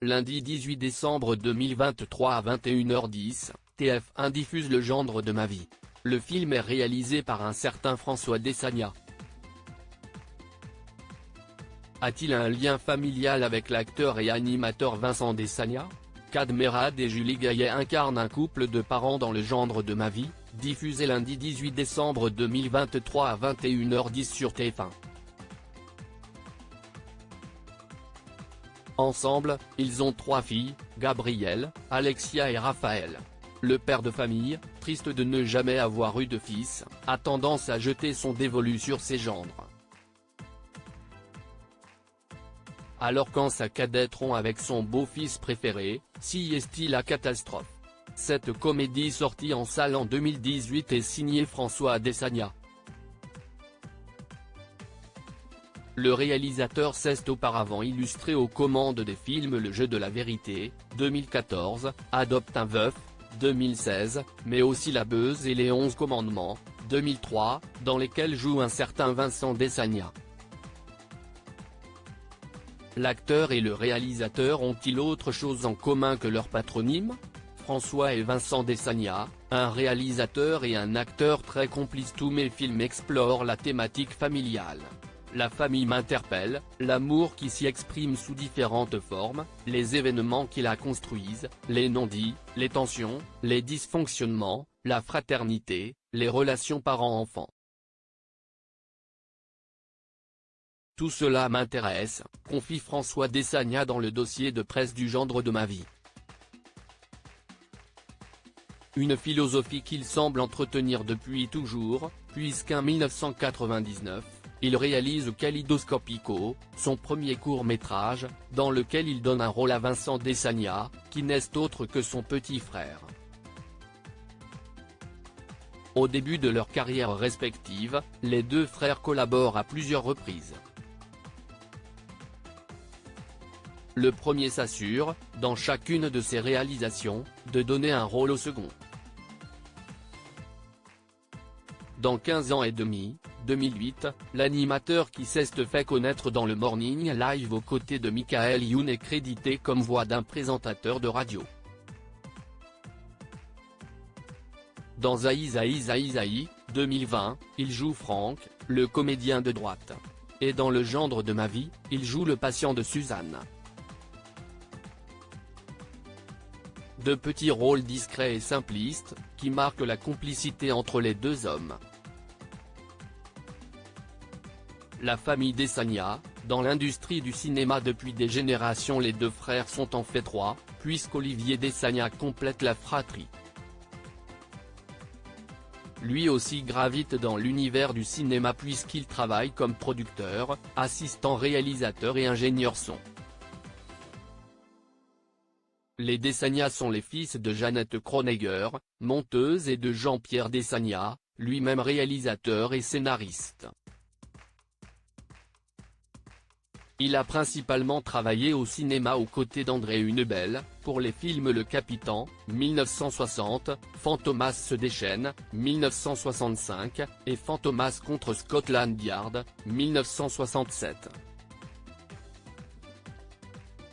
Lundi 18 décembre 2023 à 21h10, TF1 diffuse Le gendre de ma vie. Le film est réalisé par un certain François Dessagna. A-t-il un lien familial avec l'acteur et animateur Vincent Dessagna? Kad Merad et Julie Gaillet incarnent un couple de parents dans Le gendre de ma vie, diffusé lundi 18 décembre 2023 à 21h10 sur TF1. Ensemble, ils ont 3 filles, Gabrielle, Alexia et Raphaël. Le père de famille, triste de ne jamais avoir eu de fils, a tendance à jeter son dévolu sur ses gendres. Alors quand sa cadette rompt avec son beau-fils préféré, s'y est-il la catastrophe. Cette comédie sortie en salle en 2018 est signée François Dessagna. Le réalisateur s'est auparavant illustré aux commandes des films Le jeu de la vérité, 2014, Adopte un veuf, 2016, mais aussi La Beuse et les 11 commandements, 2003, dans lesquels joue un certain Vincent Dessagna. L'acteur et le réalisateur ont-ils autre chose en commun que leur patronyme? François et Vincent Dessagna, un réalisateur et un acteur très complices. Tous mes films explorent la thématique familiale. La famille m'interpelle, l'amour qui s'y exprime sous différentes formes, les événements qui la construisent, les non-dits, les tensions, les dysfonctionnements, la fraternité, les relations parents-enfants. Tout cela m'intéresse, confie François Dessagna dans le dossier de presse du gendre de ma vie. Une philosophie qu'il semble entretenir depuis toujours, puisqu'en 1999, il réalise Kaléidoscopico, son premier court-métrage, dans lequel il donne un rôle à Vincent Dessagna, qui n'est autre que son petit frère. Au début de leur carrière respective, les deux frères collaborent à plusieurs reprises. Le premier s'assure, dans chacune de ses réalisations, de donner un rôle au second. Dans 15 ans et demi, 2008, l'animateur qui s'est fait connaître dans le Morning Live aux côtés de Michael Youn est crédité comme voix d'un présentateur de radio. Dans Zaï, 2020, il joue Franck, le comédien de droite. Et dans Le gendre de ma vie, il joue le patient de Suzanne. De petits rôles discrets et simplistes, qui marquent la complicité entre les deux hommes. La famille Dessagna, dans l'industrie du cinéma depuis des générations. Les deux frères sont en fait 3, puisqu'Olivier Dessagna complète la fratrie. Lui aussi gravite dans l'univers du cinéma puisqu'il travaille comme producteur, assistant réalisateur et ingénieur son. Les Dessagna sont les fils de Jeannette Kronegger, monteuse, et de Jean-Pierre Dessagna, lui-même réalisateur et scénariste. Il a principalement travaillé au cinéma aux côtés d'André Hunebelle, pour les films Le Capitaine, 1960, Fantomas se déchaîne, 1965, et Fantomas contre Scotland Yard, 1967.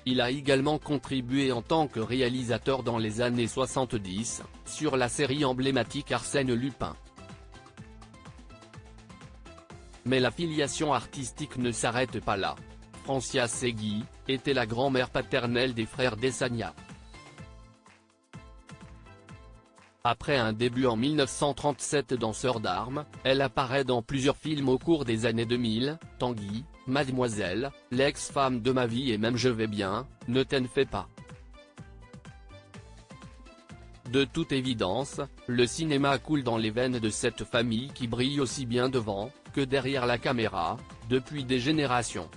Il a également contribué en tant que réalisateur dans les années 70, sur la série emblématique Arsène Lupin. Mais la filiation artistique ne s'arrête pas là. Francia Segui, était la grand-mère paternelle des frères Dessagna. Après un début en 1937 dans Sœurs d'armes, elle apparaît dans plusieurs films au cours des années 2000, Tanguy, Mademoiselle, L'ex-femme de ma vie et même Je vais bien, Ne t'en fais pas. De toute évidence, le cinéma coule dans les veines de cette famille qui brille aussi bien devant, que derrière la caméra, depuis des générations.